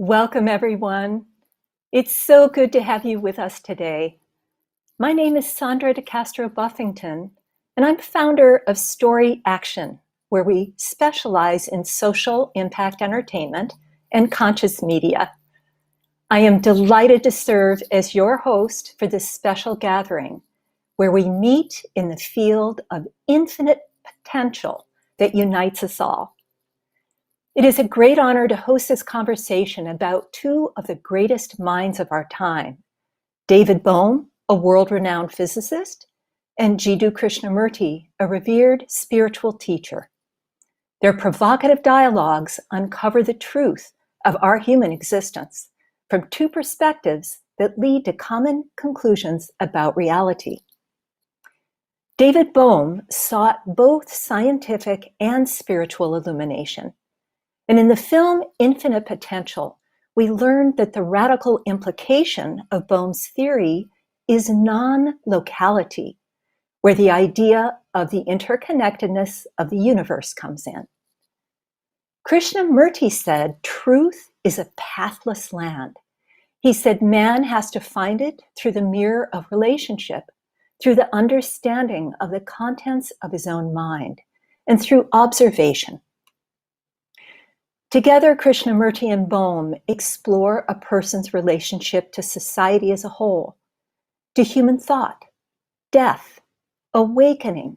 Welcome, everyone. It's so good to have you with us today. My name is Sandra de Castro Buffington, and I'm founder of StoryAction, where we specialize in social impact entertainment and conscious media. I am delighted to serve as your host for this special gathering, where we meet in the field of infinite potential that unites us all. It is a great honor to host this conversation about two of the greatest minds of our time, David Bohm, a world-renowned physicist, and Jiddu Krishnamurti, a revered spiritual teacher. Their provocative dialogues uncover the truth of our human existence from two perspectives that lead to common conclusions about reality. David Bohm sought both scientific and spiritual illumination. And in the film Infinite Potential, we learned that the radical implication of Bohm's theory is non-locality, where the idea of the interconnectedness of the universe comes in. Krishnamurti said truth is a pathless land. He said man has to find it through the mirror of relationship, through the understanding of the contents of his own mind, and through observation. Together, Krishnamurti and Bohm explore a person's relationship to society as a whole, to human thought, death, awakening,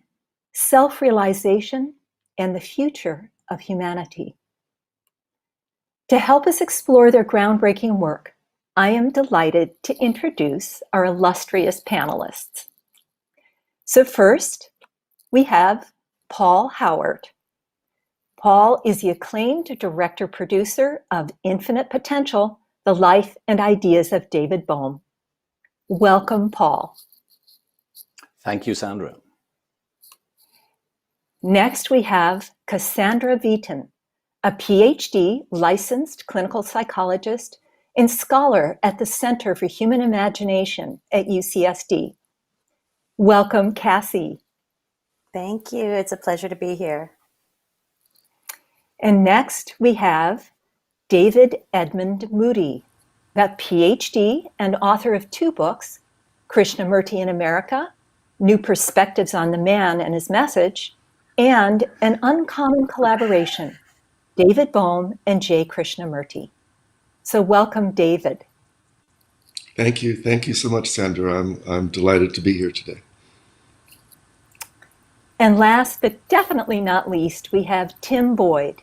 self-realization, and the future of humanity. To help us explore their groundbreaking work, I am delighted to introduce our illustrious panelists. So first, we have Paul Howard. Paul is the acclaimed director-producer of Infinite Potential, The Life and Ideas of David Bohm. Welcome, Paul. Thank you, Sandra. Next, we have Cassandra Vieten, a Ph.D. licensed clinical psychologist and scholar at the Center for Human Imagination at UCSD. Welcome, Cassie. Thank you. It's a pleasure to be here. And next, we have David Edmund Moody, a Ph.D. and author of two books, Krishnamurti in America, New Perspectives on the Man and His Message, and An Uncommon Collaboration, David Bohm and J. Krishnamurti. So welcome, David. Thank you. Thank you so much, Sandra. I'm delighted to be here today. And last but definitely not least, we have Tim Boyd,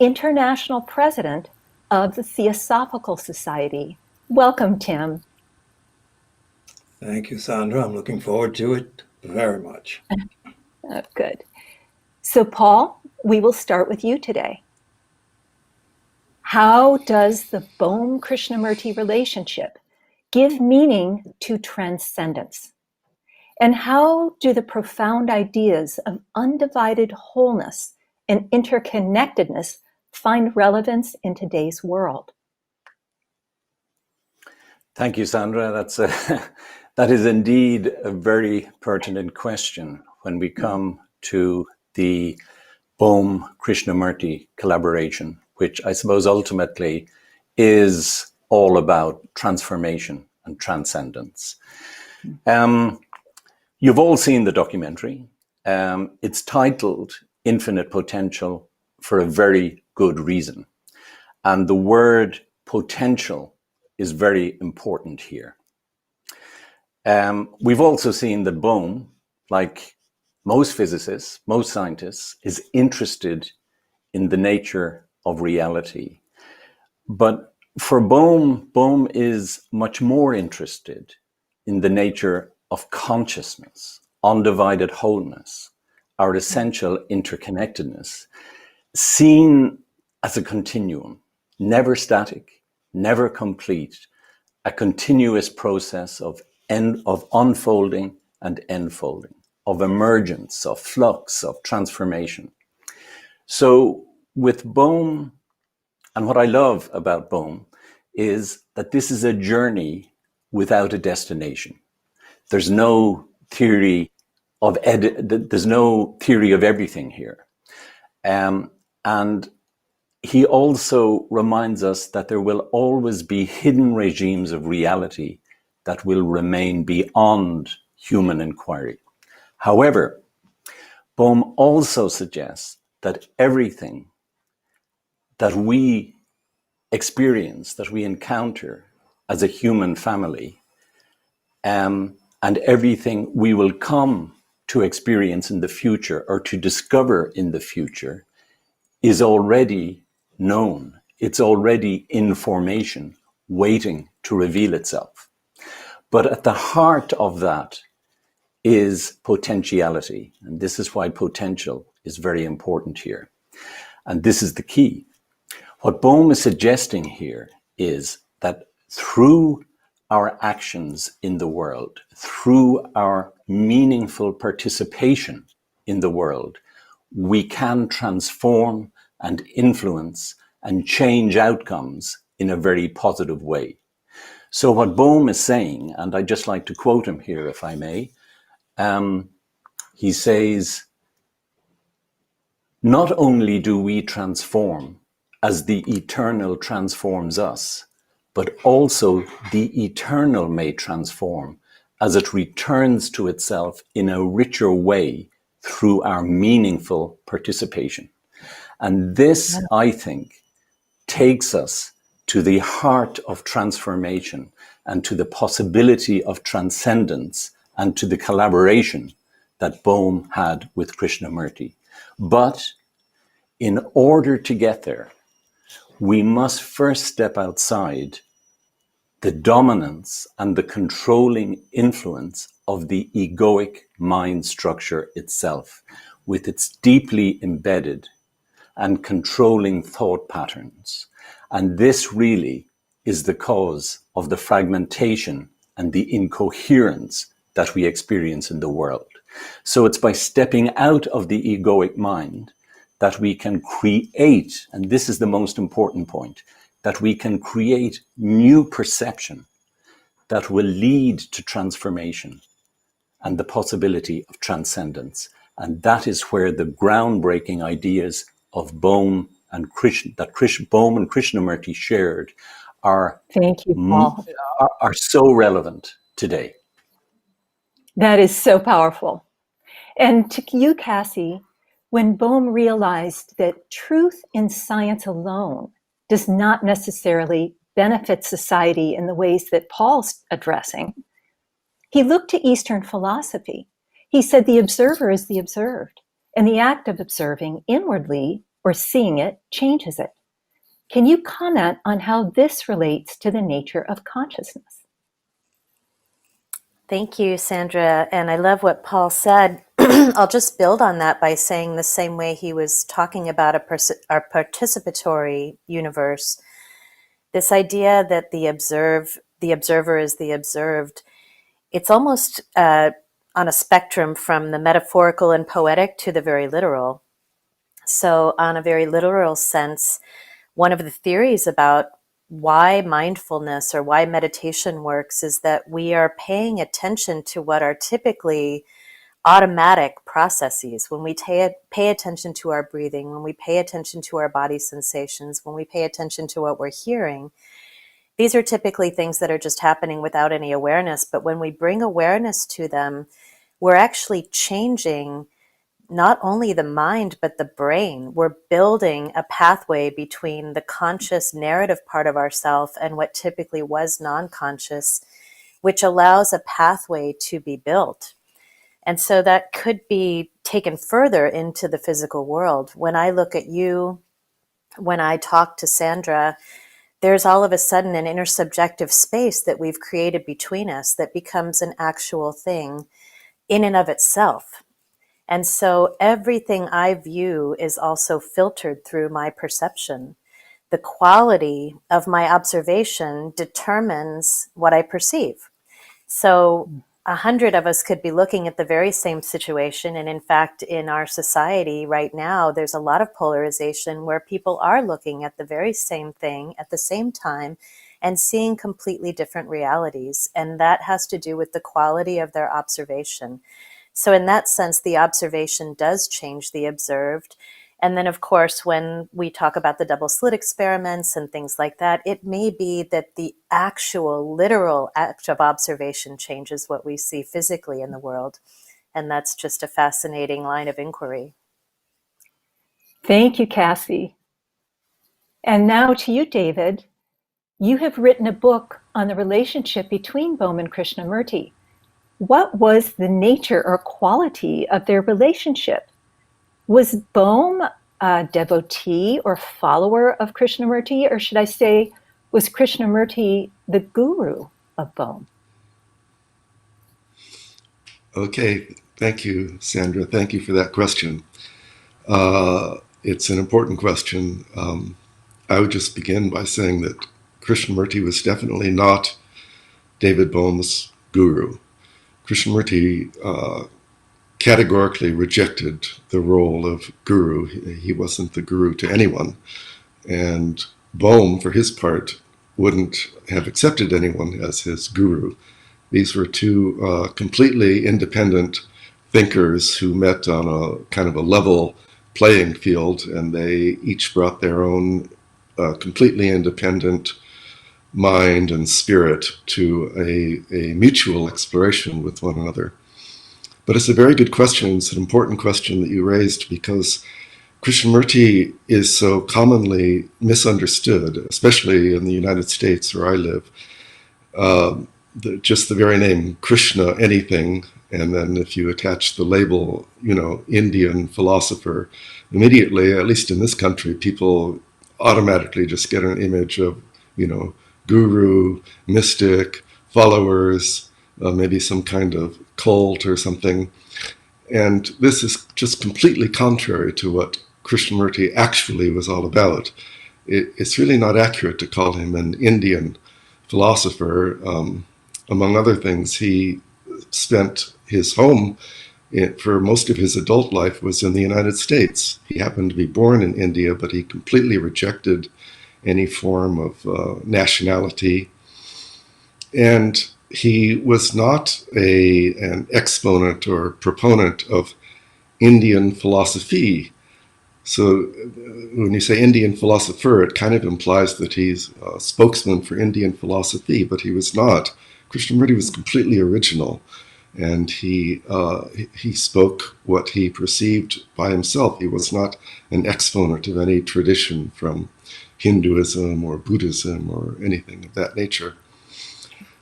International President of the Theosophical Society. Welcome, Tim. Thank you, Sandra. I'm looking forward to it very much. Good. So, Paul, we will start with you today. How does the Bohm-Krishnamurti relationship give meaning to transcendence? And how do the profound ideas of undivided wholeness and interconnectedness find relevance in today's world? Thank you, Sandra. That is indeed a very pertinent question when we come to the Bohm-Krishnamurti collaboration, which I suppose ultimately is all about transformation and transcendence. You've all seen the documentary. It's titled Infinite Potential for a very good reason. And the word potential is very important here. We've also seen that Bohm, like most physicists, most scientists, is interested in the nature of reality. But for Bohm, Bohm is much more interested in the nature of consciousness, undivided wholeness, our essential interconnectedness, seen as a continuum, never static, never complete, a continuous process of unfolding and enfolding, of emergence, of flux, of transformation. So with Bohm, and what I love about Bohm is that this is a journey without a destination. There's no theory of everything here. And he also reminds us that there will always be hidden regimes of reality that will remain beyond human inquiry. However, Bohm also suggests that everything that we experience, that we encounter as a human family, and everything we will come to experience in the future or to discover in the future is already known. It's already in formation, waiting to reveal itself. But at the heart of that is potentiality. And this is why potential is very important here. And this is the key. What Bohm is suggesting here is that through our actions in the world, through our meaningful participation in the world, we can transform and influence and change outcomes in a very positive way. So what Bohm is saying, and I'd just like to quote him here, if I may, he says, not only do we transform as the eternal transforms us, but also the eternal may transform as it returns to itself in a richer way through our meaningful participation. And this, I think, takes us to the heart of transformation and to the possibility of transcendence and to the collaboration that Bohm had with Krishnamurti. But in order to get there, we must first step outside the dominance and the controlling influence of the egoic mind structure itself, with its deeply embedded and controlling thought patterns. And this really is the cause of the fragmentation and the incoherence that we experience in the world. So it's by stepping out of the egoic mind that we can create, and this is the most important point, that we can create new perception that will lead to transformation and the possibility of transcendence. And that is where the groundbreaking ideas of Bohm and Bohm and Krishnamurti shared are, Thank you, Paul. are so relevant today. That is so powerful. And to you, Cassie, when Bohm realized that truth in science alone does not necessarily benefit society in the ways that Paul's addressing, he looked to Eastern philosophy. He said the observer is the observed, and the act of observing inwardly or seeing it changes it. Can you comment on how this relates to the nature of consciousness? Thank you, Sandra. And I love what Paul said. I'll just build on that by saying the same way he was talking about our participatory universe, this idea that the observer is the observed. It's almost on a spectrum from the metaphorical and poetic to the very literal. So on a very literal sense, one of the theories about why mindfulness or why meditation works is that we are paying attention to what are typically automatic processes. When we pay attention to our breathing, when we pay attention to our body sensations, when we pay attention to what we're hearing, these are typically things that are just happening without any awareness. But when we bring awareness to them, we're actually changing not only the mind, but the brain. We're building a pathway between the conscious narrative part of ourself and what typically was non-conscious, which allows a pathway to be built. And so that could be taken further into the physical world. When I look at you, when I talk to Sandra, there's all of a sudden an intersubjective space that we've created between us that becomes an actual thing in and of itself. And so everything I view is also filtered through my perception. The quality of my observation determines what I perceive. So 100 of us could be looking at the very same situation. And in fact, in our society right now, there's a lot of polarization where people are looking at the very same thing at the same time and seeing completely different realities. And that has to do with the quality of their observation. So in that sense, the observation does change the observed. And then, of course, when we talk about the double slit experiments and things like that, it may be that the actual literal act of observation changes what we see physically in the world. And that's just a fascinating line of inquiry. Thank you, Cassie. And now to you, David. You have written a book on the relationship between Bohm and Krishnamurti. What was the nature or quality of their relationship? Was Bohm a devotee or follower of Krishnamurti, or should I say, was Krishnamurti the guru of Bohm? Okay, thank you, Sandra. Thank you for that question. It's an important question. I would just begin by saying that Krishnamurti was definitely not David Bohm's guru. Krishnamurti categorically rejected the role of guru. He wasn't the guru to anyone. And Bohm, for his part, wouldn't have accepted anyone as his guru. These were two completely independent thinkers who met on a kind of a level playing field, and they each brought their own completely independent mind and spirit to a mutual exploration with one another. But it's a very good question. It's an important question that you raised, because Krishnamurti is so commonly misunderstood, especially in the United States where I live. Just the very name Krishna anything, and then if you attach the label, Indian philosopher, immediately, at least in this country, people automatically just get an image of, guru, mystic, followers, maybe some kind of cult or something. And this is just completely contrary to what Krishnamurti actually was all about. It's really not accurate to call him an Indian philosopher. Among other things, he spent his home for most of his adult life was in the United States. He happened to be born in India, but he completely rejected any form of nationality. And he was not an exponent or proponent of Indian philosophy. So when you say Indian philosopher, it kind of implies that he's a spokesman for Indian philosophy, but he was not. Krishnamurti was completely original, and he spoke what he perceived by himself. He was not an exponent of any tradition from Hinduism or Buddhism or anything of that nature.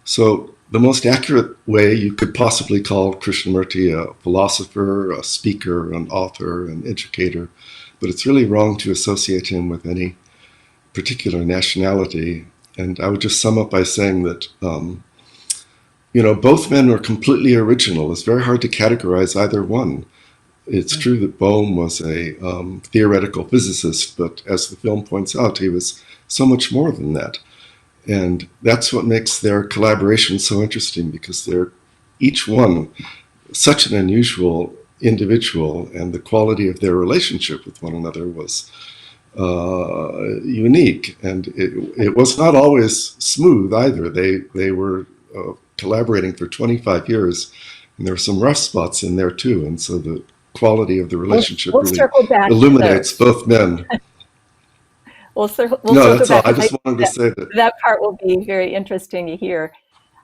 So the most accurate way you could possibly call Krishnamurti a philosopher, a speaker, an author, an educator, but it's really wrong to associate him with any particular nationality. And I would just sum up by saying that, both men were completely original. It's very hard to categorize either one. It's true that Bohm was a theoretical physicist, but as the film points out, he was so much more than that. And that's what makes their collaboration so interesting, because they're each one such an unusual individual, and the quality of their relationship with one another was unique. And it was not always smooth either. They were collaborating for 25 years, and there were some rough spots in there too. And so the quality of the relationship we'll really circle back illuminates both men. We'll circle That's all. back. I just wanted to say that. That part will be very interesting to hear.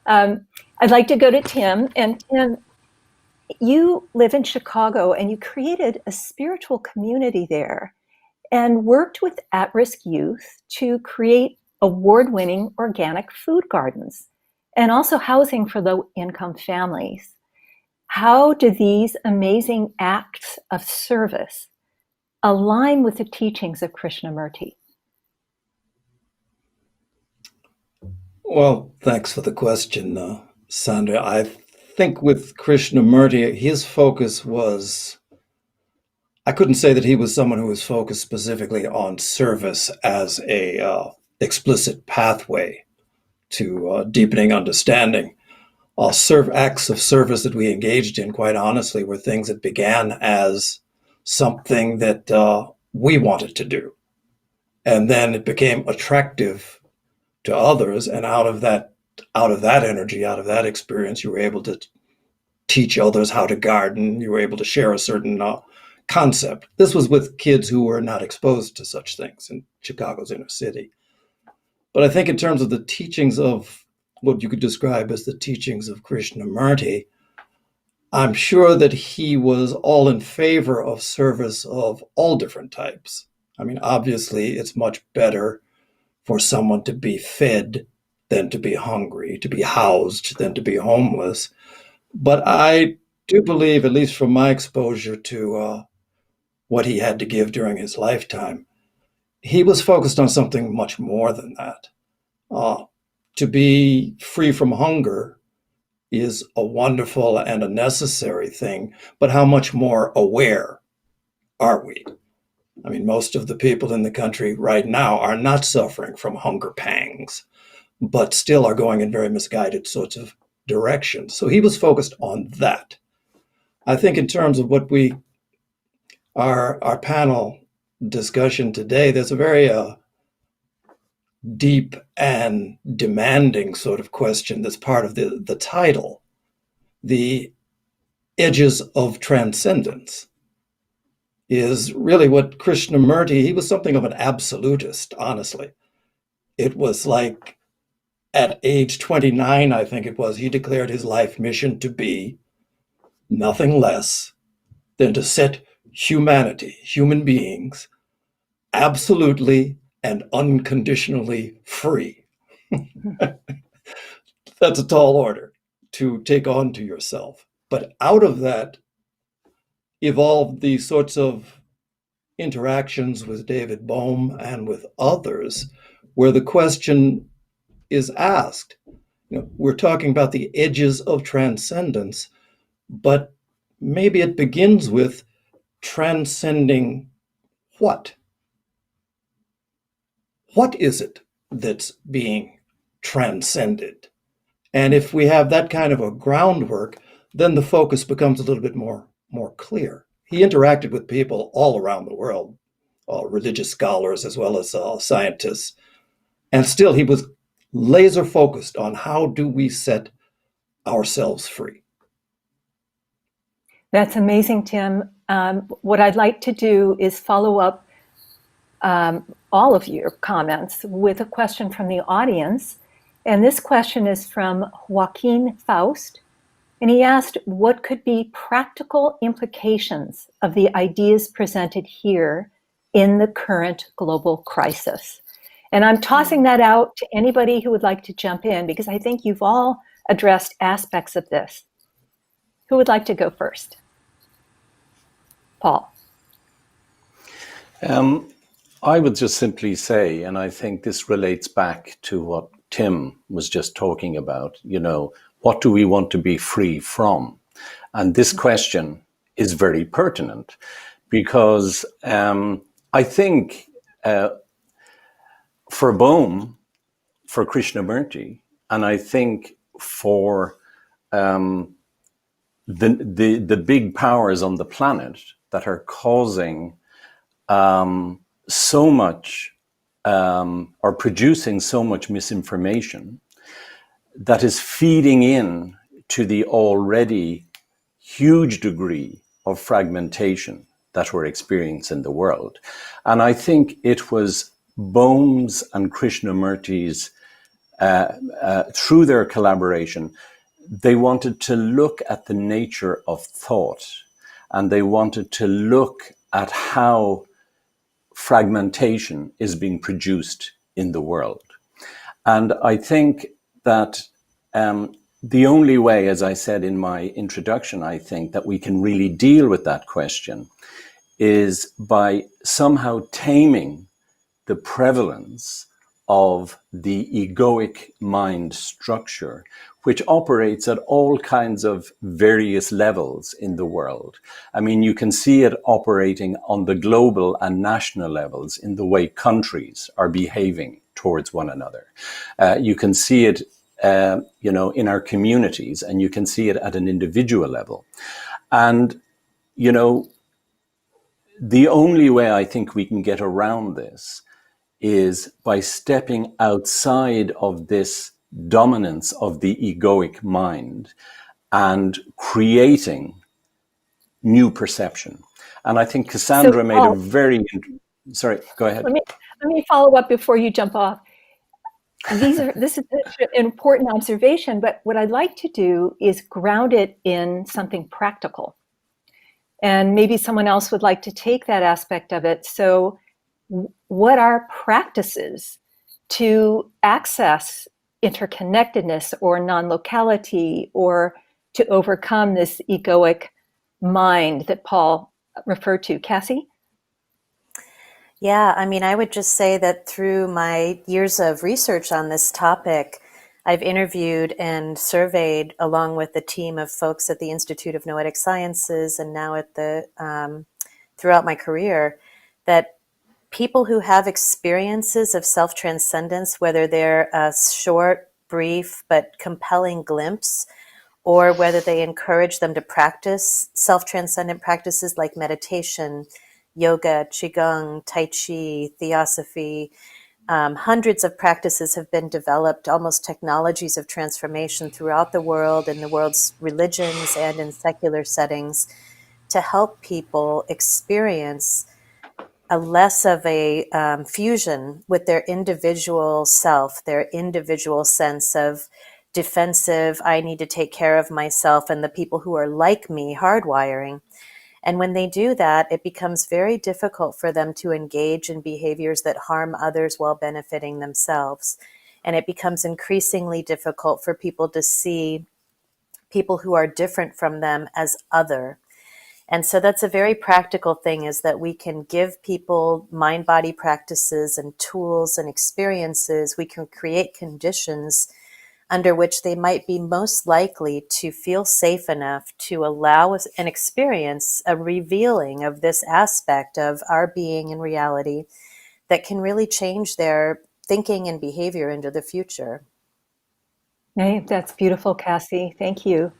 I'd like to go to Tim. And Tim, you live in Chicago, and you created a spiritual community there and worked with at-risk youth to create award-winning organic food gardens and also housing for low-income families. How do these amazing acts of service align with the teachings of Krishnamurti? Well, thanks for the question, Sandra. I think with Krishnamurti, his focus was, I couldn't say that he was someone who was focused specifically on service as a explicit pathway to deepening understanding. Acts of service that we engaged in, quite honestly, were things that began as something that we wanted to do. And then it became attractive to others, and out of that energy, out of that experience, you were able to teach others how to garden. You were able to share a certain concept. This was with kids who were not exposed to such things in Chicago's inner city. But I think in terms of the teachings of what you could describe as the teachings of Krishnamurti, I'm sure that he was all in favor of service of all different types. I mean, obviously, it's much better for someone to be fed than to be hungry, to be housed than to be homeless. But I do believe, at least from my exposure to what he had to give during his lifetime, he was focused on something much more than that. To be free from hunger is a wonderful and a necessary thing, but how much more aware are we? I mean, most of the people in the country right now are not suffering from hunger pangs, but still are going in very misguided sorts of directions. So he was focused on that. I think in terms of what our panel discussion today, there's a very deep and demanding sort of question that's part of the title, the Edges of Transcendence, is really what Krishnamurti, he was something of an absolutist, honestly. It was like at age 29, I think it was, he declared his life mission to be nothing less than to set humanity, human beings, absolutely and unconditionally free. That's a tall order to take on to yourself. But out of that evolved these sorts of interactions with David Bohm and with others, where the question is asked. We're talking about the edges of transcendence, but maybe it begins with transcending what? What is it that's being transcended? And if we have that kind of a groundwork, then the focus becomes a little bit more clear. He interacted with people all around the world, religious scholars as well as scientists, and still he was laser focused on how do we set ourselves free. That's amazing, Tim. What I'd like to do is follow up all of your comments with a question from the audience. And this question is from Joaquin Faust. And he asked, what could be practical implications of the ideas presented here in the current global crisis? And I'm tossing that out to anybody who would like to jump in, because I think you've all addressed aspects of this. Who would like to go first? Paul. I would just simply say, and I think this relates back to what Tim was just talking about, what do we want to be free from? And this question is very pertinent because I think for Bohm, for Krishnamurti, and I think for the big powers on the planet that are causing so much or producing so much misinformation that is feeding in to the already huge degree of fragmentation that we're experiencing in the world. And I think it was Bohm's and Krishnamurti's, through their collaboration, they wanted to look at the nature of thought, and they wanted to look at how fragmentation is being produced in the world. And I think that the only way, as I said in my introduction, I think that we can really deal with that question is by somehow taming the prevalence of the egoic mind structure, which operates at all kinds of various levels in the world. I mean, you can see it operating on the global and national levels in the way countries are behaving towards one another. You can see it, in our communities, and you can see it at an individual level. And, the only way I think we can get around this is by stepping outside of this dominance of the egoic mind and creating new perception. And I think Cassandra made a Paul, very, sorry, go ahead. let me follow up before you jump off. This is an important observation, but what I'd like to do is ground it in something practical. And maybe someone else would like to take that aspect of it. So what are practices to access interconnectedness or non-locality, or to overcome this egoic mind that Paul referred to? Cassie? Yeah, I mean, I would just say that through my years of research on this topic, I've interviewed and surveyed, along with a team of folks at the Institute of Noetic Sciences and now at the throughout my career, that people who have experiences of self-transcendence, whether they're a short, brief, but compelling glimpse, or whether they encourage them to practice self-transcendent practices like meditation, yoga, qigong, tai chi, theosophy. Hundreds of practices have been developed, almost technologies of transformation throughout the world, in the world's religions and in secular settings, to help people experience a less of a fusion with their individual self, their individual sense of defensive, I need to take care of myself and the people who are like me hardwiring. And when they do that, it becomes very difficult for them to engage in behaviors that harm others while benefiting themselves. And it becomes increasingly difficult for people to see people who are different from them as other. And so that's a very practical thing, is that we can give people mind-body practices and tools and experiences. We can create conditions under which they might be most likely to feel safe enough to allow us an experience, a revealing of this aspect of our being in reality that can really change their thinking and behavior into the future. Hey, that's beautiful, Cassie. Thank you.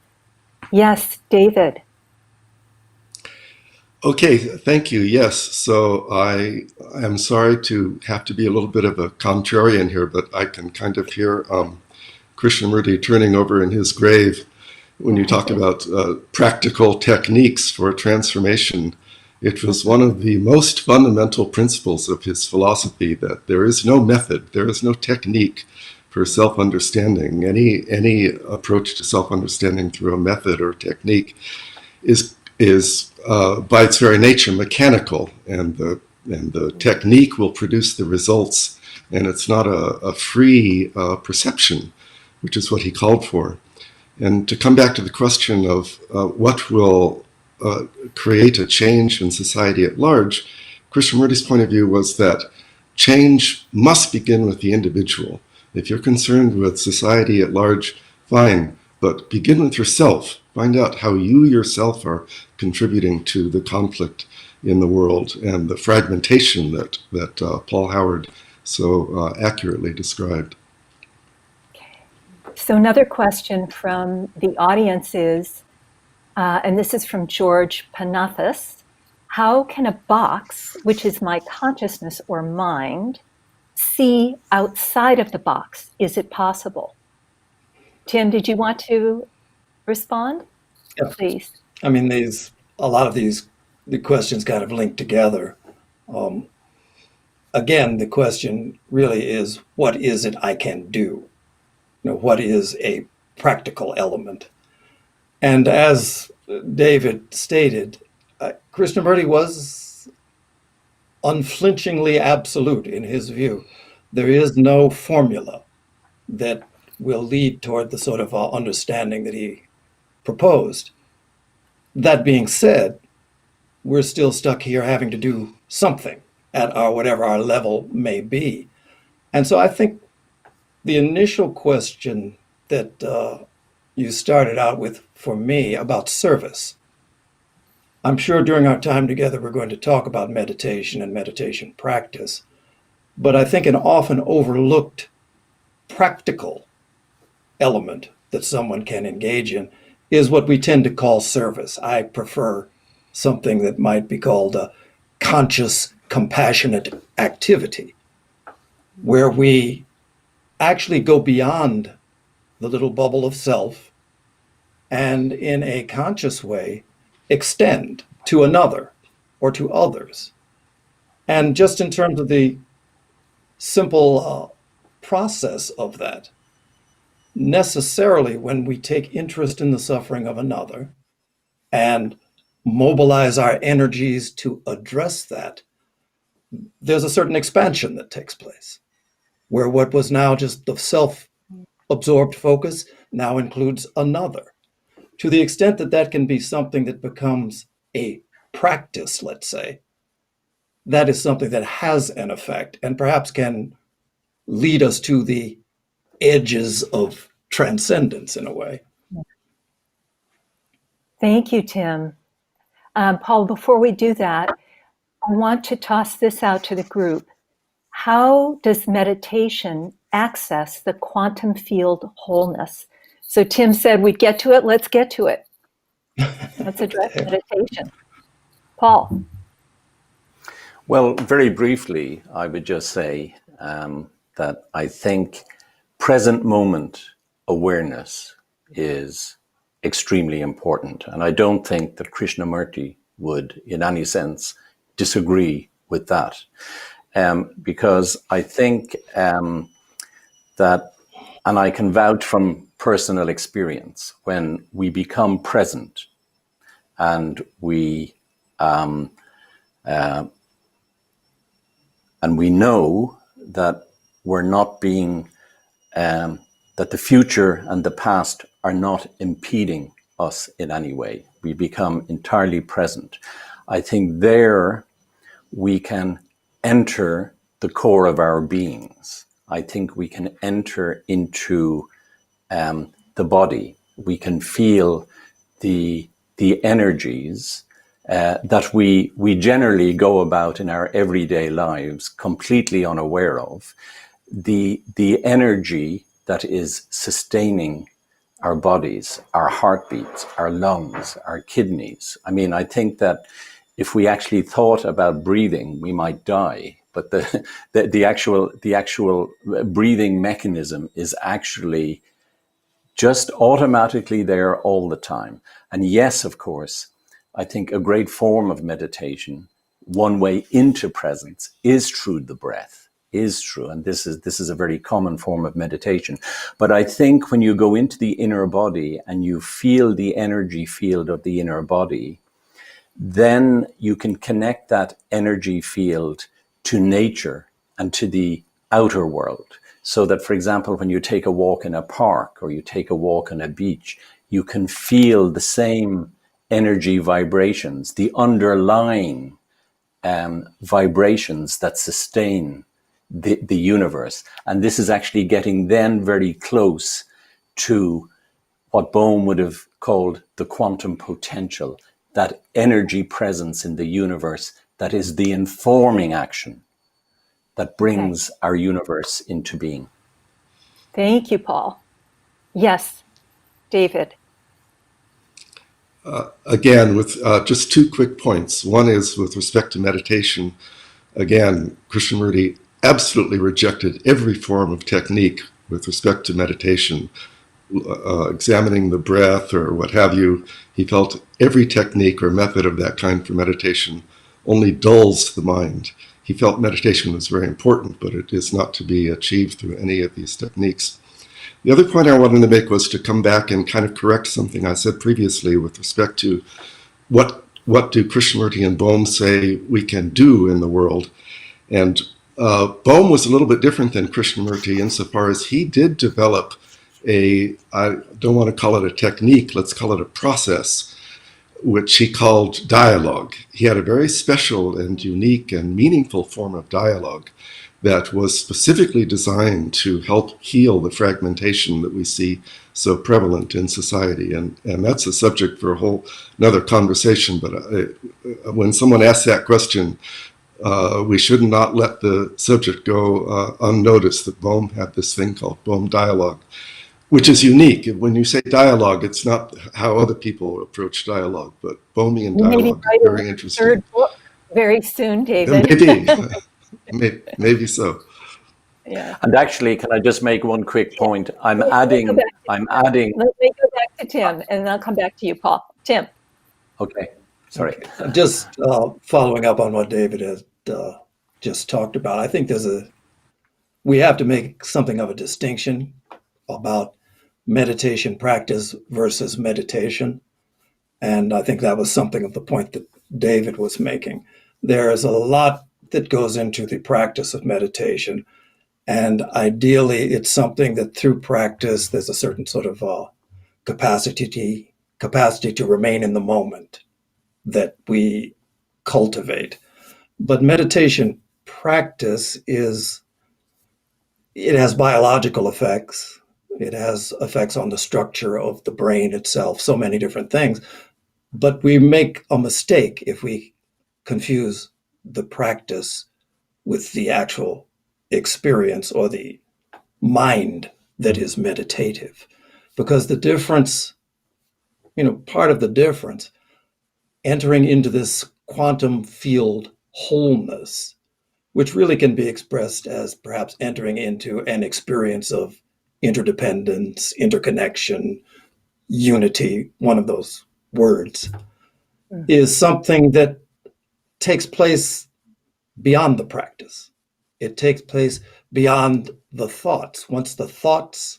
Yes, David. Okay, thank you. Yes, so I am sorry to have to be a little bit of a contrarian here, but I can kind of hear Krishnamurti turning over in his grave when you talk about practical techniques for transformation. It was one of the most fundamental principles of his philosophy that there is no method, there is no technique for self-understanding. Any approach to self-understanding through a method or technique is by its very nature mechanical, and the technique will produce the results, and it's not a free perception, which is what he called for. And to come back to the question of what will create a change in society at large, Krishnamurti's point of view was that change must begin with the individual. If you're concerned with society at large, fine, but begin with yourself. Find out how you yourself are contributing to the conflict in the world and the fragmentation that Paul Howard so accurately described. So another question from the audience is, and this is from George Panathas, how can a box, which is my consciousness or mind, see outside of the box? Is it possible? Tim, did you want to respond? Yeah. Please. I mean, a lot of the questions kind of link together. Again, the question really is, what is it I can do? What is a practical element? And as David stated, Krishnamurti was unflinchingly absolute in his view. There is no formula that will lead toward the sort of understanding that he proposed. That being said, we're still stuck here having to do something at our whatever our level may be. And so I think the initial question that you started out with for me about service, I'm sure during our time together we're going to talk about meditation and meditation practice, but I think an often overlooked practical element that someone can engage in is what we tend to call service. I prefer something that might be called a conscious, compassionate activity, where we actually go beyond the little bubble of self and in a conscious way extend to another or to others. And just in terms of the simple process of that, necessarily when we take interest in the suffering of another and mobilize our energies to address that, there's a certain expansion that takes place, where what was now just the self-absorbed focus now includes another. To the extent that that can be something that becomes a practice, let's say, that is something that has an effect and perhaps can lead us to the edges of transcendence in a way. Thank you, Tim. Paul, before we do that, I want to toss this out to the group. How does meditation access the quantum field wholeness? So Tim said we'd get to it. Let's get to it. Let's address meditation. Paul. Well, very briefly, I would just say that I think present moment awareness is extremely important. And I don't think that Krishnamurti would, in any sense, disagree with that. Because I think that, and I can vouch from personal experience, when we become present and we know that we're not being, that the future and the past are not impeding us in any way. We become entirely present. I think there we can enter the core of our beings. I think we can enter into the body. We can feel the energies that we generally go about in our everyday lives completely unaware of. The energy that is sustaining our bodies, our heartbeats, our lungs, our kidneys. I mean, I think that if we actually thought about breathing, we might die. But the actual breathing mechanism is actually just automatically there all the time. And yes, of course, I think a great form of meditation, one way into presence, is through the breath. Is true, and this is a very common form of meditation. But I think when you go into the inner body and you feel the energy field of the inner body, then you can connect that energy field to nature and to the outer world. So that, for example, when you take a walk in a park or you take a walk on a beach, you can feel the same energy vibrations, the underlying vibrations that sustain the universe. And this is actually getting then very close to what Bohm would have called the quantum potential, that energy presence in the universe that is the informing action that brings our universe into being. Thank you, Paul. Yes, David. Again, with just two quick points. One is with respect to meditation. Again, Krishnamurti absolutely rejected every form of technique with respect to meditation, examining the breath or what have you. He felt every technique or method of that kind for meditation only dulls the mind. He felt meditation was very important, but it is not to be achieved through any of these techniques. The other point I wanted to make was to come back and kind of correct something I said previously with respect to what do Krishnamurti and Bohm say we can do in the world. And Bohm was a little bit different than Krishnamurti insofar as he did develop I don't want to call it a technique, let's call it a process, which he called dialogue. He had a very special and unique and meaningful form of dialogue that was specifically designed to help heal the fragmentation that we see so prevalent in society. And that's a subject for another conversation. But when someone asks that question, we should not let the subject go unnoticed that Bohm had this thing called Bohm dialogue, which is unique. When you say dialogue, it's not how other people approach dialogue, but Bohmian dialogue, very interesting. Third book very soon, David. Maybe so. Yeah. And actually, can I just make one quick point? I'm adding. Let me go back to Tim, and then I'll come back to you, Paul. Tim. Okay. Sorry. Okay. Just following up on what David has just talked about, I think we have to make something of a distinction about meditation practice versus meditation. And I think that was something of the point that David was making. There is a lot that goes into the practice of meditation. And ideally, it's something that through practice, there's a certain sort of capacity to remain in the moment that we cultivate. But meditation practice it has biological effects. It has effects on the structure of the brain itself, so many different things. But we make a mistake if we confuse the practice with the actual experience or the mind that is meditative. Because the difference, part of the difference, entering into this quantum field wholeness, which really can be expressed as perhaps entering into an experience of interdependence, interconnection, unity, one of those words, is something that takes place beyond the practice. It takes place beyond the thoughts. Once the thoughts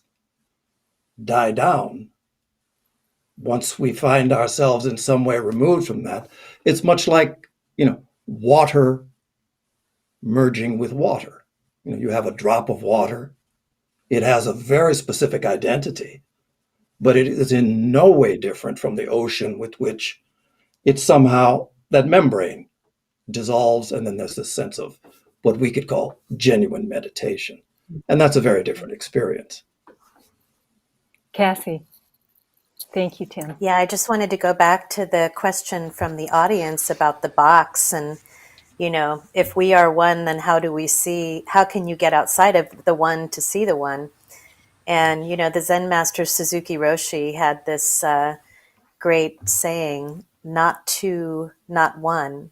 die down, once we find ourselves in some way removed from that, it's much like, water merging with water. You have a drop of water. It has a very specific identity, but it is in no way different from the ocean with which it somehow, that membrane dissolves, and then there's this sense of what we could call genuine meditation. And that's a very different experience. Cassie. Thank you, Tim. Yeah, I just wanted to go back to the question from the audience about the box. And, if we are one, then how can you get outside of the one to see the one? And, the Zen master Suzuki Roshi had this great saying, not two, not one.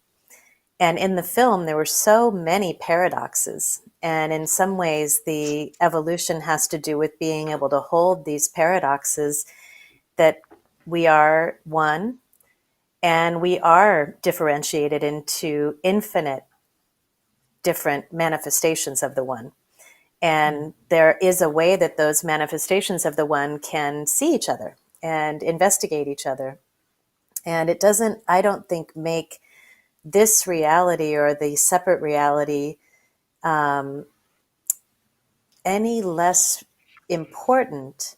And in the film, there were so many paradoxes. And in some ways, the evolution has to do with being able to hold these paradoxes that we are one and we are differentiated into infinite different manifestations of the one. And there is a way that those manifestations of the one can see each other and investigate each other. And it doesn't, I don't think, make this reality or the separate reality any less important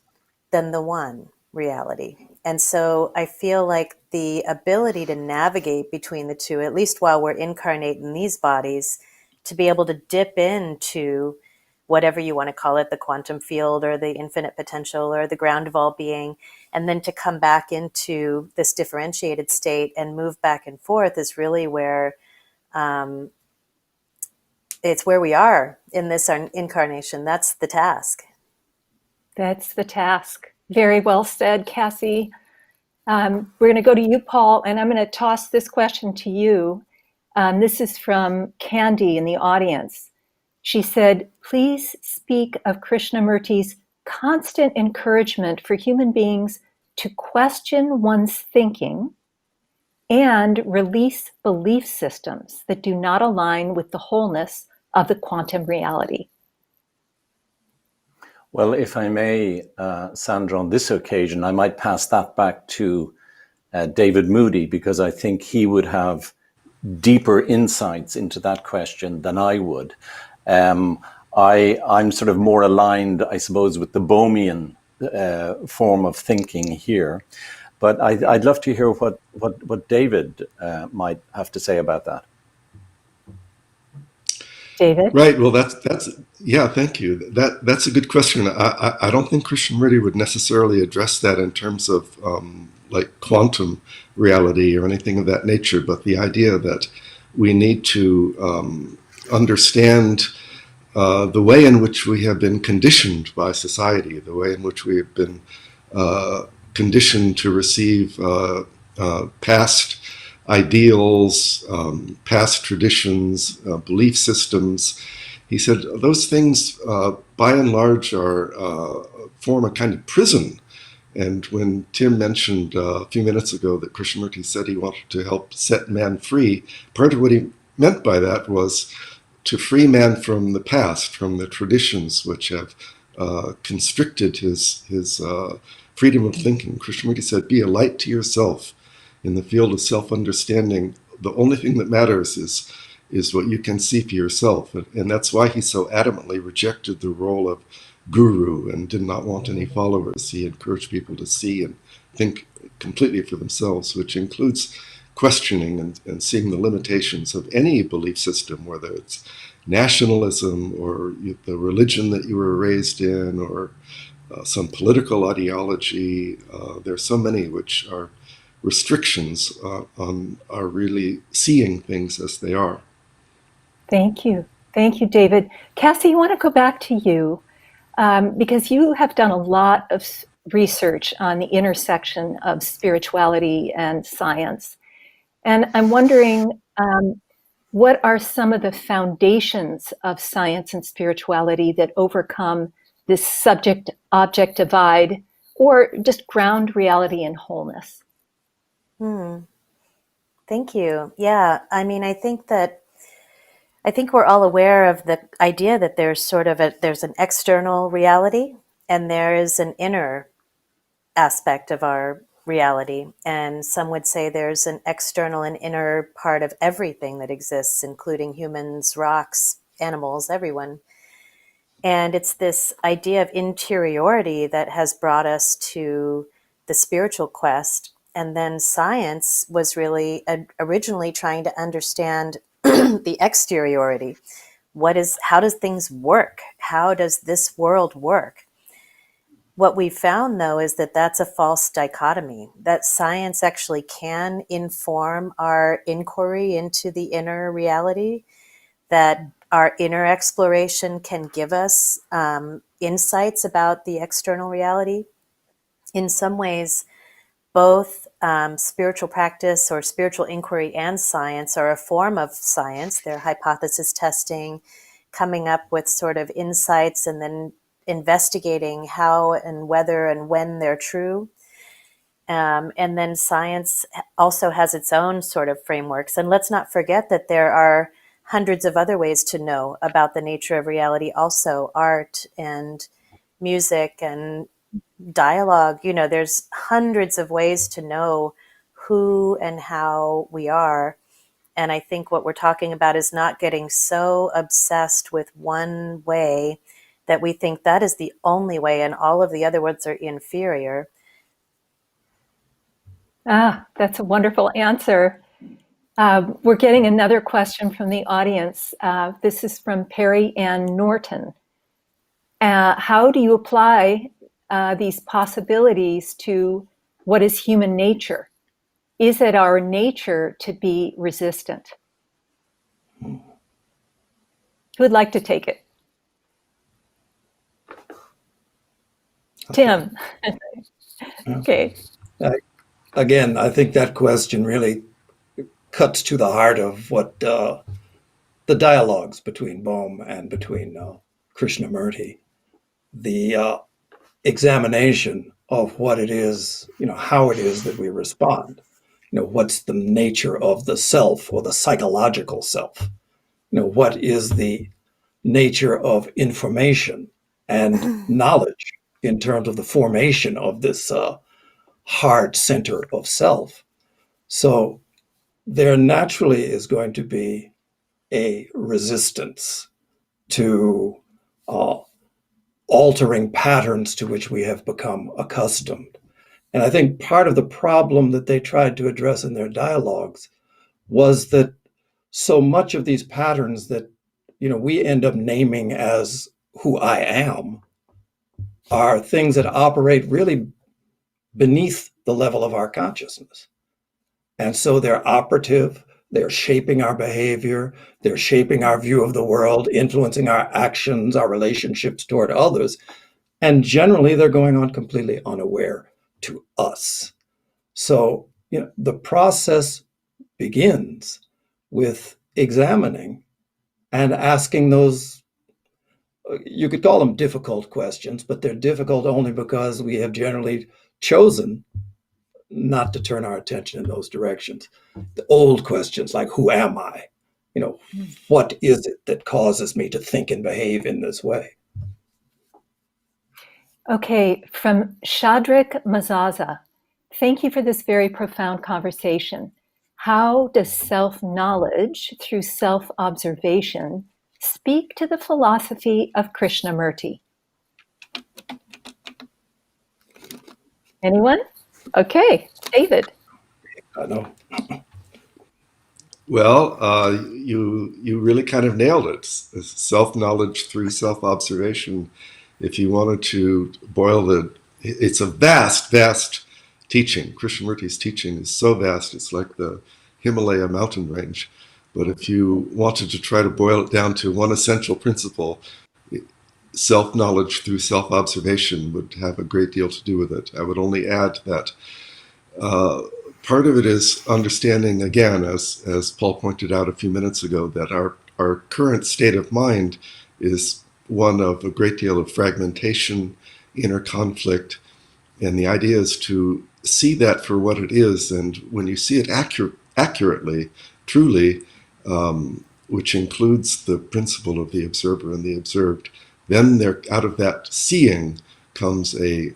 than the one reality. And so I feel like the ability to navigate between the two, at least while we're incarnate in these bodies, to be able to dip into whatever you want to call it, the quantum field or the infinite potential or the ground of all being, and then to come back into this differentiated state and move back and forth is really where it's where we are in this incarnation. That's the task. That's the task. Very well said, Cassie. We're going to go to you, Paul, and I'm going to toss this question to you. This is from Candy in the audience. She said, please speak of Krishnamurti's constant encouragement for human beings to question one's thinking and release belief systems that do not align with the wholeness of the quantum reality. Well, if I may, Sandra, on this occasion, I might pass that back to David Moody, because I think he would have deeper insights into that question than I would. I'm sort of more aligned, I suppose, with the Bohmian form of thinking here. But I'd love to hear what David might have to say about that. David? Right. Well, that's yeah. Thank you. That's a good question. I don't think Krishnamurti would necessarily address that in terms of like quantum reality or anything of that nature. But the idea that we need to understand the way in which we have been conditioned by society, the way in which we have been conditioned to receive past ideals, past traditions, belief systems. He said those things, by and large, form a kind of prison And when Tim mentioned a few minutes ago that Krishnamurti said he wanted to help set man free, part of what he meant by that was to free man from the past, from the traditions which have constricted his freedom of thinking. Krishnamurti said, be a light to yourself. In the field of self-understanding, the only thing that matters is what you can see for yourself. And that's why he so adamantly rejected the role of guru and did not want any followers. He encouraged people to see and think completely for themselves, which includes questioning and seeing the limitations of any belief system, whether it's nationalism or the religion that you were raised in or some political ideology. There are so many which are restrictions on our really seeing things as they are. Thank you. Thank you, David. Cassie, I want to go back to you because you have done a lot of research on the intersection of spirituality and science. And I'm wondering, what are some of the foundations of science and spirituality that overcome this subject-object divide or just ground reality in wholeness? Thank you. Yeah, I mean, I think we're all aware of the idea that there's there's an external reality and there is an inner aspect of our reality. And some would say there's an external and inner part of everything that exists, including humans, rocks, animals, everyone. And it's this idea of interiority that has brought us to the spiritual quest. And then science was really originally trying to understand the exteriority. How does things work? How does this world work? What we found, though, is that that's a false dichotomy, that science actually can inform our inquiry into the inner reality, that our inner exploration can give us insights about the external reality. In some ways, both spiritual practice or spiritual inquiry and science are a form of science. They're hypothesis testing, coming up with sort of insights and then investigating how and whether and when they're true. And then science also has its own sort of frameworks. And let's not forget that there are hundreds of other ways to know about the nature of reality, also art and music and dialogue. You know, there's hundreds of ways to know who and how we are. And I think what we're talking about is not getting so obsessed with one way that we think that is the only way and all of the other ones are inferior. That's a wonderful answer. We're getting another question from the audience. This is from Perry Ann Norton. How do you apply these possibilities to what is human nature? Is it our nature to be resistant? Who would like to take it? Tim. Okay. Again, I think that question really cuts to the heart of what the dialogues between Bohm and between Krishnamurti, the examination of what it is, how it is that we respond. What's the nature of the self or the psychological self? What is the nature of information and knowledge in terms of the formation of this heart center of self? So there naturally is going to be a resistance to altering patterns to which we have become accustomed. And I think part of the problem that they tried to address in their dialogues was that so much of these patterns that we end up naming as who I am are things that operate really beneath the level of our consciousness. And so they're operative, they're shaping our behavior, they're shaping our view of the world, influencing our actions, our relationships toward others. And generally, they're going on completely unaware to us. So, the process begins with examining and asking those you could call them difficult questions, but they're difficult only because we have generally chosen not to turn our attention in those directions. The old questions like, who am I? You know, what is it that causes me to think and behave in this way? Okay, from Shadrach Mazaza, thank you for this very profound conversation. How does self-knowledge through self-observation speak to the philosophy of Krishnamurti? Anyone? Okay, David. I know. Well, you really kind of nailed it. Self-knowledge through self-observation. If you wanted to boil it's a vast, vast teaching. Krishnamurti's teaching is so vast, it's like the Himalaya mountain range. But if you wanted to try to boil it down to one essential principle, self-knowledge through self-observation would have a great deal to do with it. I would only add that part of it is understanding, again, as Paul pointed out a few minutes ago, that our current state of mind is one of a great deal of fragmentation, inner conflict, and the idea is to see that for what it is, and when you see it accurately, truly, which includes the principle of the observer and the observed, then there, out of that seeing comes a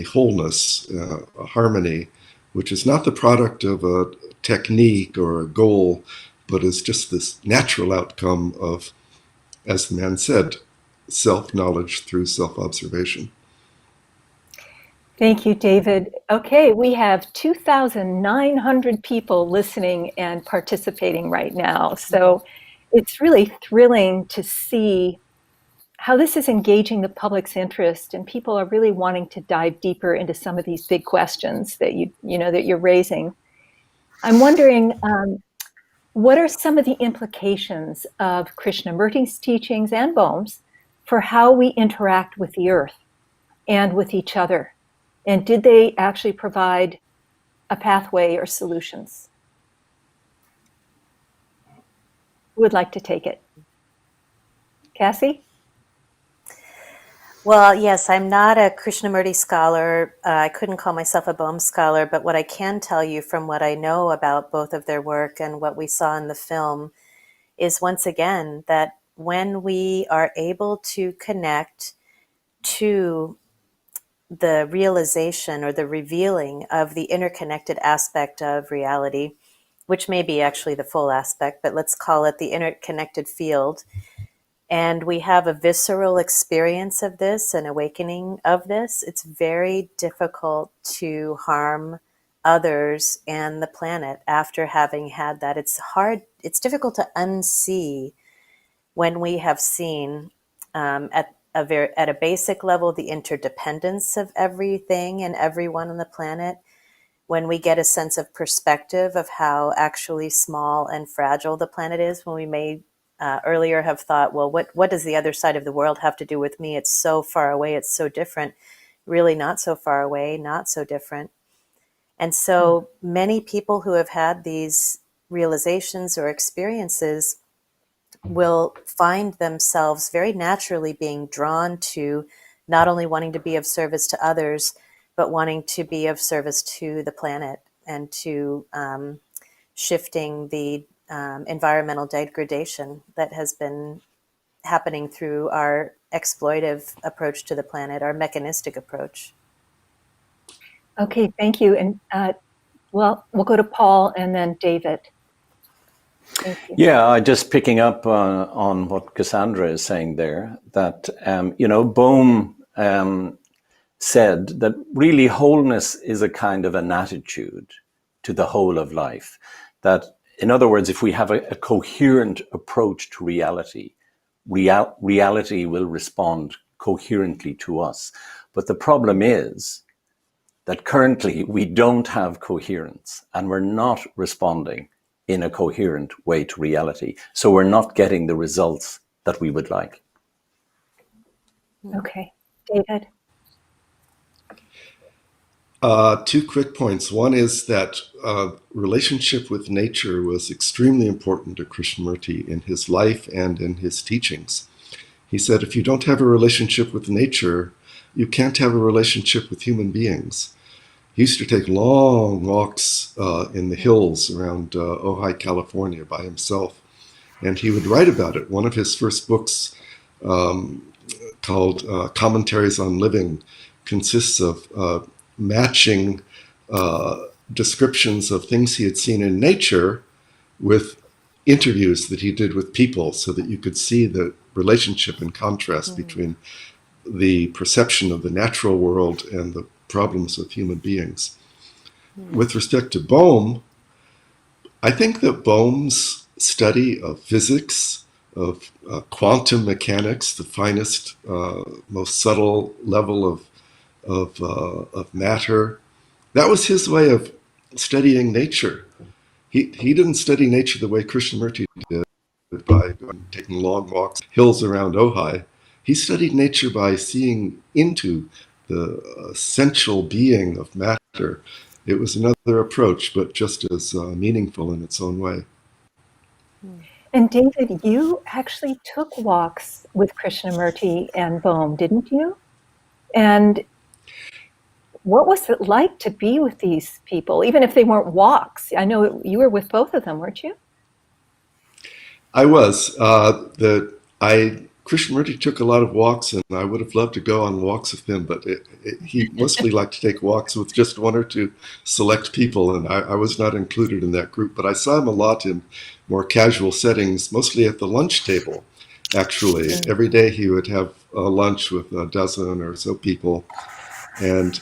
wholeness, a harmony, which is not the product of a technique or a goal, but is just this natural outcome of, as the man said, self-knowledge through self-observation. Thank you, David. Okay, we have 2,900 people listening and participating right now. So it's really thrilling to see how this is engaging the public's interest, and people are really wanting to dive deeper into some of these big questions that that you're raising. I'm wondering, what are some of the implications of Krishnamurti's teachings and Bohm's for how we interact with the earth and with each other? And did they actually provide a pathway or solutions? Who would like to take it? Cassie? Well, yes, I'm not a Krishnamurti scholar. I couldn't call myself a Bohm scholar, but what I can tell you from what I know about both of their work and what we saw in the film is, once again, that when we are able to connect to the realization or the revealing of the interconnected aspect of reality, which may be actually the full aspect, but let's call it the interconnected field, and we have a visceral experience of this, an awakening of this, it's very difficult to harm others and the planet after having had that. It's hard, it's difficult to unsee when we have seen at a basic level the interdependence of everything and everyone on the planet, when we get a sense of perspective of how actually small and fragile the planet is, when we may earlier have thought, well, what does the other side of the world have to do with me? It's so far away, it's so different. Really not so far away, not so different. And so many people who have had these realizations or experiences will find themselves very naturally being drawn to not only wanting to be of service to others, but wanting to be of service to the planet and to shifting the environmental degradation that has been happening through our exploitive approach to the planet, our mechanistic approach. Okay, thank you. And well, we'll go to Paul and then David. Thank you. Yeah, just picking up on what Cassandra is saying there, that, Bohm said that really wholeness is a kind of an attitude to the whole of life. That, in other words, if we have a coherent approach to reality, reality will respond coherently to us. But the problem is that currently we don't have coherence and we're not responding in a coherent way to reality. So we're not getting the results that we would like. Okay, David. 2 quick points. One is that relationship with nature was extremely important to Krishnamurti in his life and in his teachings. He said, if you don't have a relationship with nature, you can't have a relationship with human beings. He used to take long walks in the hills around Ojai, California by himself, and he would write about it. One of his first books, called Commentaries on Living, consists of matching descriptions of things he had seen in nature with interviews that he did with people, so that you could see the relationship and contrast between the perception of the natural world and the problems of human beings. With respect to Bohm, I think that Bohm's study of physics, of quantum mechanics, the finest, most subtle level of matter, that was his way of studying nature. He didn't study nature the way Krishnamurti did, by taking long walks, hills around Ojai. He studied nature by seeing into the essential being of matter. It was another approach, but just as meaningful in its own way. And David, you actually took walks with Krishnamurti and Bohm, didn't you? And what was it like to be with these people, even if they weren't walks? I know you were with both of them, weren't you? I was. Krishnamurti took a lot of walks, and I would have loved to go on walks with him, but he mostly liked to take walks with just one or two select people, and I was not included in that group. But I saw him a lot in more casual settings, mostly at the lunch table, actually. Every day he would have lunch with a dozen or so people, and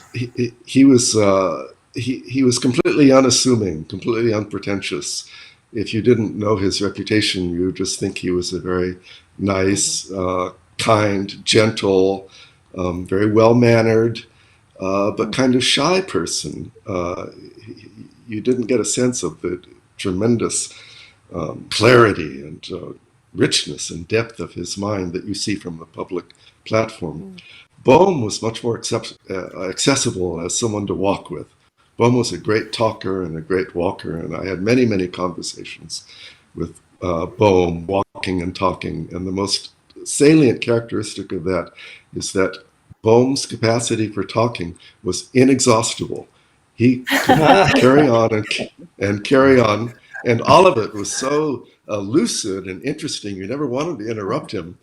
he was completely unassuming, completely unpretentious. If you didn't know his reputation, you would just think he was a very nice, kind, gentle, very well-mannered, but kind of shy person. You didn't get a sense of the tremendous clarity and richness and depth of his mind that you see from the public platform. Bohm was much more accessible as someone to walk with. Bohm was a great talker and a great walker, and I had many, many conversations with Bohm, walking and talking. And the most salient characteristic of that is that Bohm's capacity for talking was inexhaustible. He could carry on and carry on, and all of it was so lucid and interesting. You never wanted to interrupt him.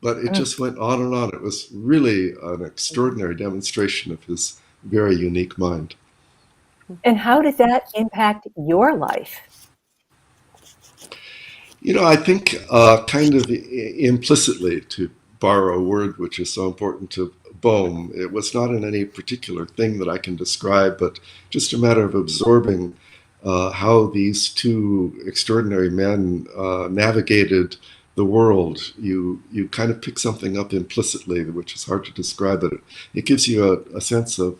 But it just went on and on. It was really an extraordinary demonstration of his very unique mind. And how did that impact your life? You know, I think kind of implicitly, to borrow a word which is so important to Bohm, it was not in any particular thing that I can describe, but just a matter of absorbing how these two extraordinary men navigated the world. You kind of pick something up implicitly, which is hard to describe, but it gives you a sense of,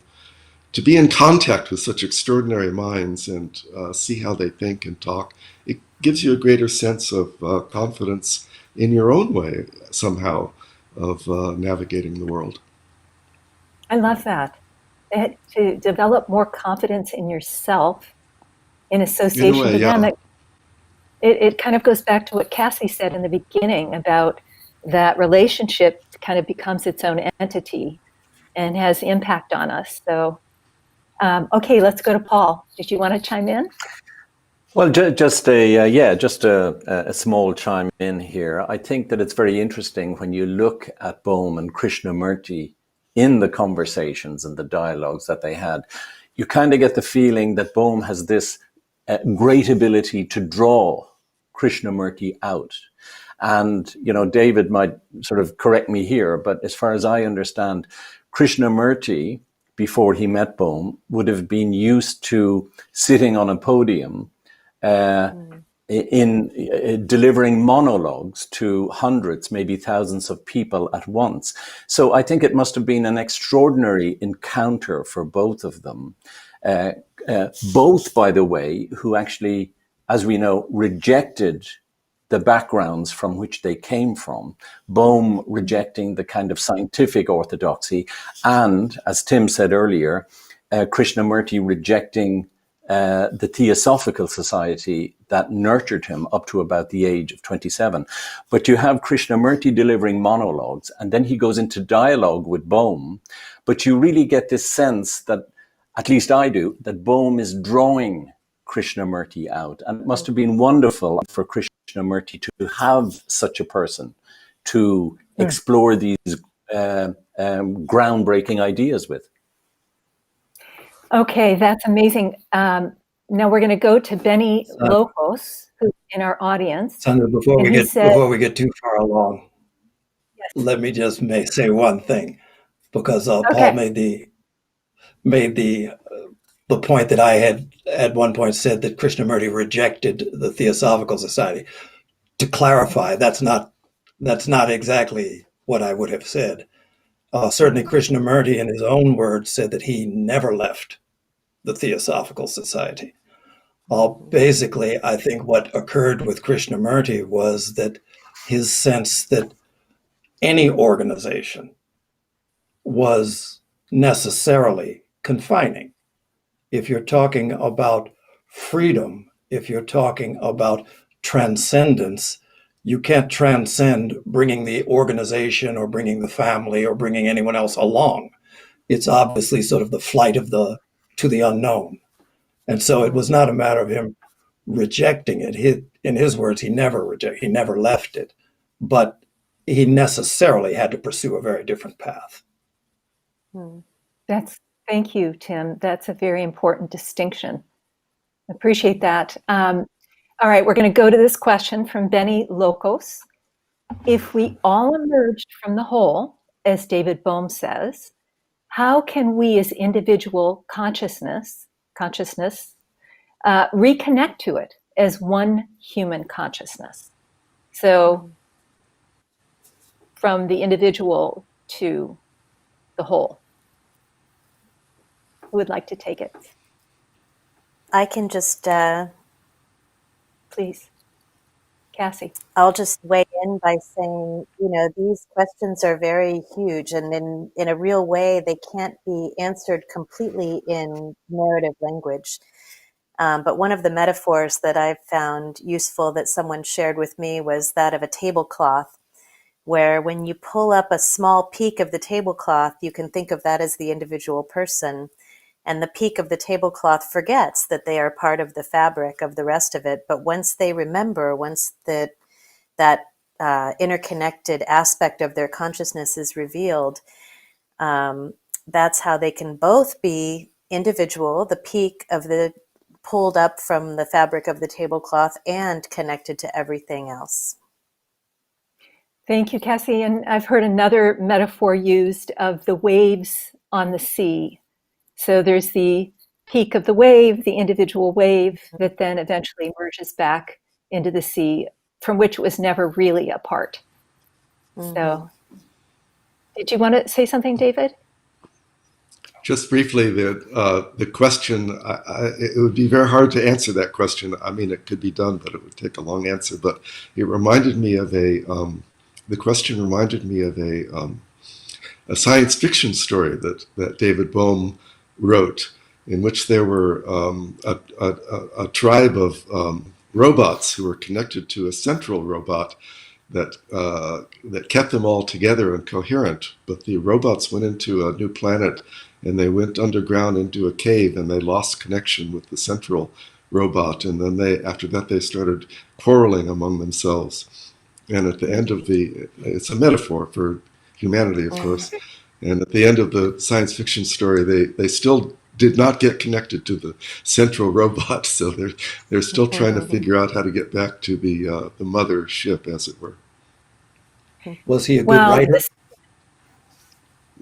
to be in contact with such extraordinary minds and see how they think and talk. It gives you a greater sense of confidence in your own way, somehow, of navigating the world. I love that. To develop more confidence in yourself in association with them. It kind of goes back to what Cassie said in the beginning about that relationship kind of becomes its own entity and has impact on us. So, okay, let's go to Paul. Did you want to chime in? Well, just a small chime in here. I think that it's very interesting when you look at Bohm and Krishnamurti in the conversations and the dialogues that they had. You kind of get the feeling that Bohm has this great ability to draw Krishnamurti out. And, you know, David might sort of correct me here, but as far as I understand, Krishnamurti, before he met Bohm, would have been used to sitting on a podium in delivering monologues to hundreds, maybe thousands of people at once. So I think it must have been an extraordinary encounter for both of them. Both, by the way, who actually, as we know, rejected the backgrounds from which they came from. Bohm rejecting the kind of scientific orthodoxy, and, as Tim said earlier, Krishnamurti rejecting the Theosophical Society that nurtured him up to about the age of 27. But you have Krishnamurti delivering monologues, and then he goes into dialogue with Bohm. But you really get this sense that, at least I do, that Bohm is drawing Krishnamurti out. And it must have been wonderful for Krishnamurti to have such a person to explore these groundbreaking ideas with. Okay, that's amazing. Now we're going to go to Benny Locos, who's in our audience. Sandra, before And we he said, before we get too far along, yes. let me just say one thing, because Paul Okay. made the point that I had at one point said that Krishnamurti rejected the Theosophical Society. To clarify, that's not exactly what I would have said. Certainly, Krishnamurti, in his own words, said that he never left the Theosophical Society. Basically, I think what occurred with Krishnamurti was that his sense that any organization was necessarily confining. If you're talking about freedom, if you're talking about transcendence, you can't transcend bringing the organization or bringing the family or bringing anyone else along. It's obviously sort of the flight to the unknown. And so it was not a matter of him rejecting it. In his words, he never left it, but he necessarily had to pursue a very different path. Thank you, Tim. That's a very important distinction. Appreciate that. All right, we're going to go to this question from Benny Locos. If we all emerged from the whole, as David Bohm says, how can we as individual consciousness reconnect to it as one human consciousness? So from the individual to the whole. Who would like to take it? I can just... Please. Cassie. I'll just weigh in by saying, these questions are very huge, and in a real way, they can't be answered completely in narrative language. But one of the metaphors that I've found useful that someone shared with me was that of a tablecloth, where when you pull up a small peak of the tablecloth, you can think of that as the individual person. And the peak of the tablecloth forgets that they are part of the fabric of the rest of it. But once they remember, once that interconnected aspect of their consciousness is revealed, that's how they can both be individual, the peak of the pulled up from the fabric of the tablecloth, and connected to everything else. Thank you, Cassie. And I've heard another metaphor used of the waves on the sea. So there's the peak of the wave, the individual wave that then eventually merges back into the sea, from which it was never really a part. So did you want to say something, David? Just briefly, the question, it would be very hard to answer that question. I mean, it could be done, but it would take a long answer. But it reminded me of the question reminded me of a science fiction story that David Bohm wrote, in which there were a tribe of robots who were connected to a central robot that kept them all together and coherent. But the robots went into a new planet, and they went underground into a cave, and they lost connection with the central robot. And then after that, they started quarreling among themselves. And at the end of it's a metaphor for humanity, of course. And at the end of the science fiction story, they still did not get connected to the central robot, so they're still trying to figure out how to get back to the mother ship, as it were. Was he a good writer?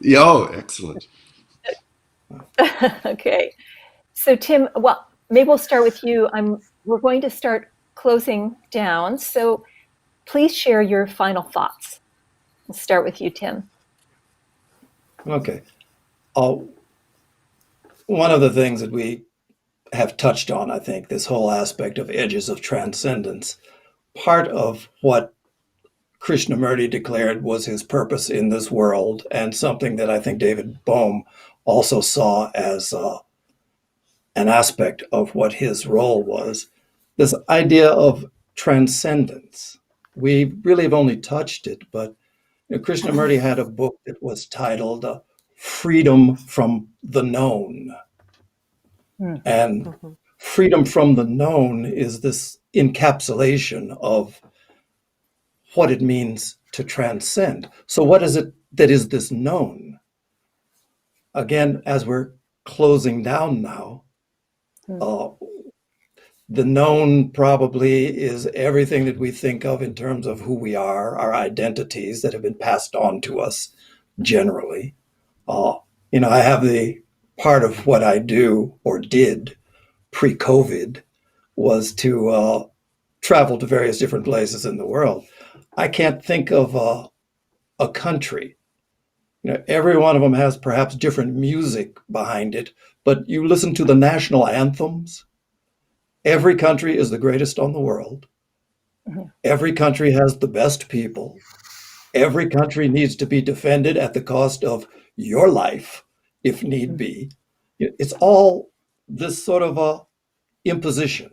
Yeah, oh, excellent. Okay. So Tim, well, maybe we'll start with you. We're going to start closing down. So please share your final thoughts. We'll start with you, Tim. Okay. One of the things that we have touched on, I think, this whole aspect of Edges of Transcendence, part of what Krishnamurti declared was his purpose in this world, and something that I think David Bohm also saw as an aspect of what his role was, this idea of transcendence. We really have only touched it, but Krishnamurti had a book that was titled Freedom from the Known. And freedom from the known is this encapsulation of what it means to transcend. So what is it that is this known? Again, as we're closing down now, the known probably is everything that we think of in terms of who we are, our identities that have been passed on to us generally. I have the part of what I do or did pre-COVID was to travel to various different places in the world. I can't think of a country. Every one of them has perhaps different music behind it, but you listen to the national anthems. Every country is the greatest on the world. Every country has the best people. Every country needs to be defended at the cost of your life, if need be. It's all this sort of a imposition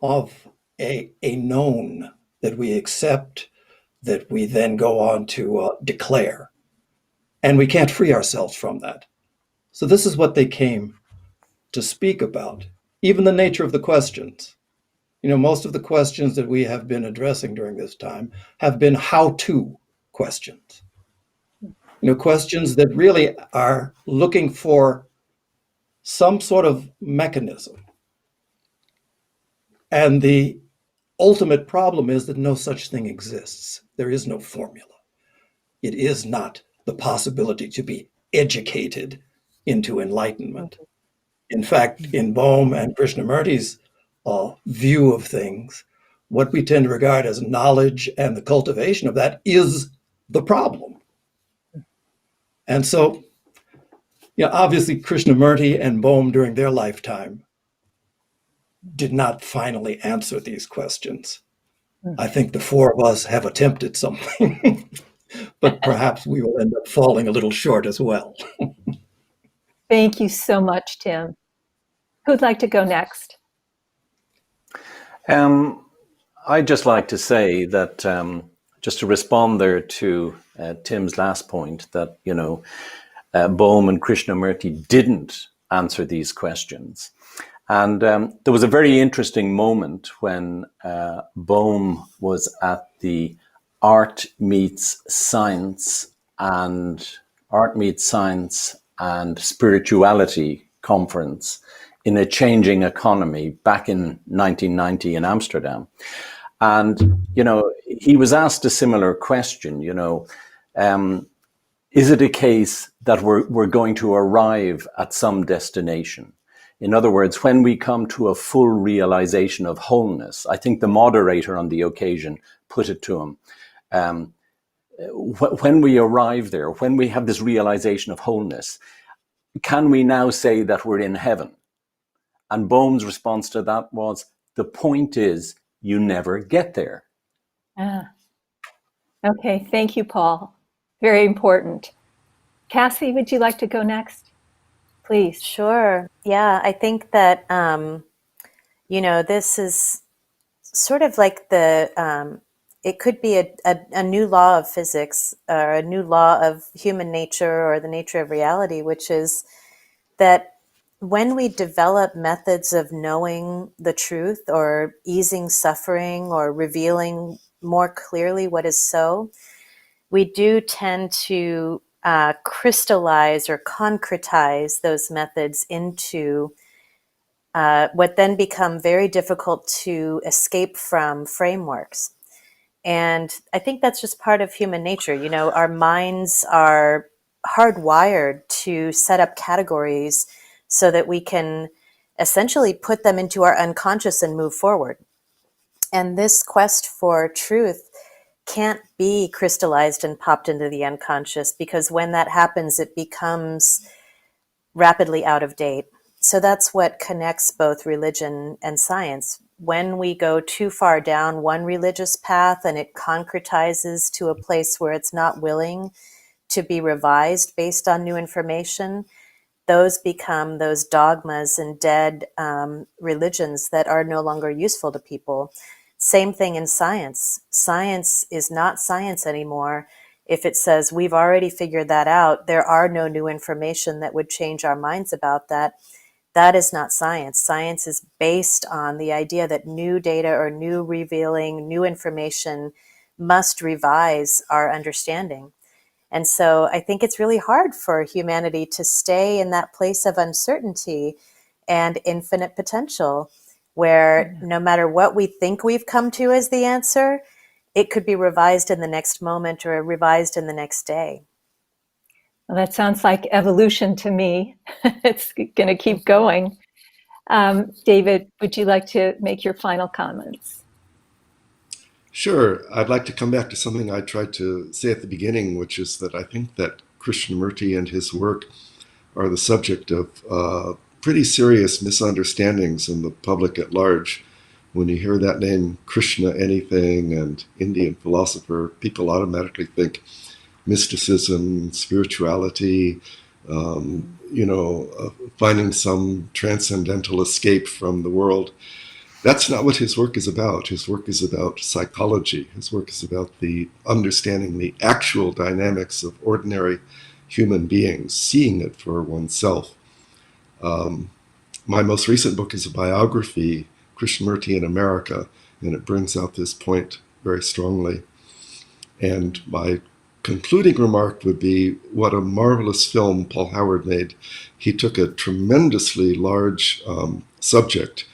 of a known that we accept, that we then go on to declare. And we can't free ourselves from that. So this is what they came to speak about. Even the nature of the questions. Most of the questions that we have been addressing during this time have been how-to questions. Questions that really are looking for some sort of mechanism. And the ultimate problem is that no such thing exists. There is no formula. It is not the possibility to be educated into enlightenment. In fact, in Bohm and Krishnamurti's view of things, what we tend to regard as knowledge and the cultivation of that is the problem. And so, obviously Krishnamurti and Bohm during their lifetime did not finally answer these questions. I think the four of us have attempted something, but perhaps we will end up falling a little short as well. Thank you so much, Tim. Who'd like to go next? I'd just like to say that, just to respond there to Tim's last point, that, Bohm and Krishnamurti didn't answer these questions. And there was a very interesting moment when Bohm was at the Art Meets Science and Spirituality conference in a changing economy back in 1990 in Amsterdam. And, he was asked a similar question, is it a case that we're going to arrive at some destination? In other words, when we come to a full realization of wholeness, I think the moderator on the occasion put it to him, when we arrive there, when we have this realization of wholeness, can we now say that we're in heaven? And Bohm's response to that was, the point is, you never get there. Okay, thank you, Paul. Very important. Cassie, would you like to go next? Please. Sure. Yeah, I think that, this is sort of like it could be a new law of physics or a new law of human nature or the nature of reality, which is that when we develop methods of knowing the truth or easing suffering or revealing more clearly what is so, we do tend to crystallize or concretize those methods into what then become very difficult to escape from frameworks. And I think that's just part of human nature. Our minds are hardwired to set up categories so that we can essentially put them into our unconscious and move forward. And this quest for truth can't be crystallized and popped into the unconscious, because when that happens, it becomes rapidly out of date. So that's what connects both religion and science. When we go too far down one religious path and it concretizes to a place where it's not willing to be revised based on new information, those become those dogmas and dead religions that are no longer useful to people. Same thing in science. Science is not science anymore. If it says we've already figured that out, there are no new information that would change our minds about that. That is not science. Science is based on the idea that new data or new revealing, new information must revise our understanding. And so I think it's really hard for humanity to stay in that place of uncertainty and infinite potential, where no matter what we think we've come to as the answer, it could be revised in the next moment or revised in the next day. Well, that sounds like evolution to me. It's going to keep going. David, would you like to make your final comments? Sure. I'd like to come back to something I tried to say at the beginning, which is that I think that Krishnamurti and his work are the subject of pretty serious misunderstandings in the public at large. When you hear that name, Krishna anything and Indian philosopher, people automatically think mysticism, spirituality, finding some transcendental escape from the world. That's not what his work is about. His work is about psychology. His work is about the understanding the actual dynamics of ordinary human beings, seeing it for oneself. My most recent book is a biography, Krishnamurti in America, and it brings out this point very strongly. And my concluding remark would be what a marvelous film Paul Howard made. He took a tremendously large subject,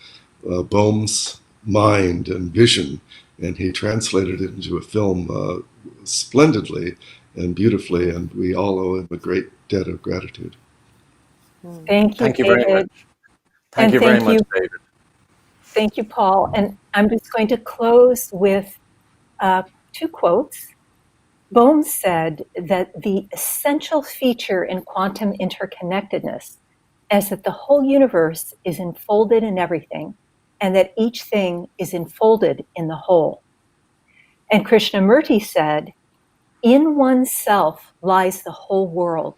Bohm's mind and vision, and he translated it into a film splendidly and beautifully, and we all owe him a great debt of gratitude. Thank you, Thank you David. very much. Thank you very much, David. Thank you, Paul. And I'm just going to close with 2 quotes. Bohm said that the essential feature in quantum interconnectedness is that the whole universe is enfolded in everything, and that each thing is enfolded in the whole. And Krishnamurti said, in oneself lies the whole world.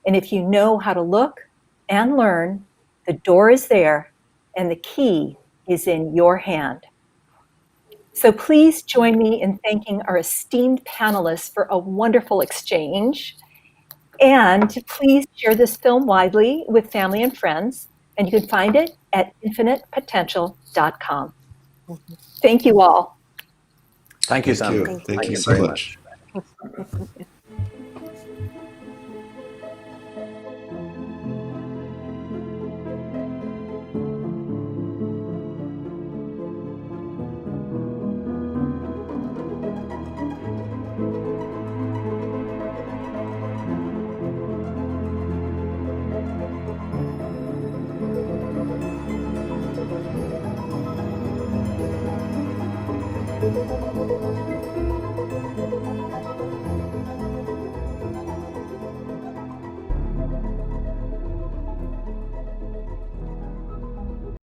And if you know how to look and learn, the door is there and the key is in your hand. So please join me in thanking our esteemed panelists for a wonderful exchange. And please share this film widely with family and friends. And you can find it at infinitepotential.com. Thank you all. Thank you, Sandra. Thank you so very much.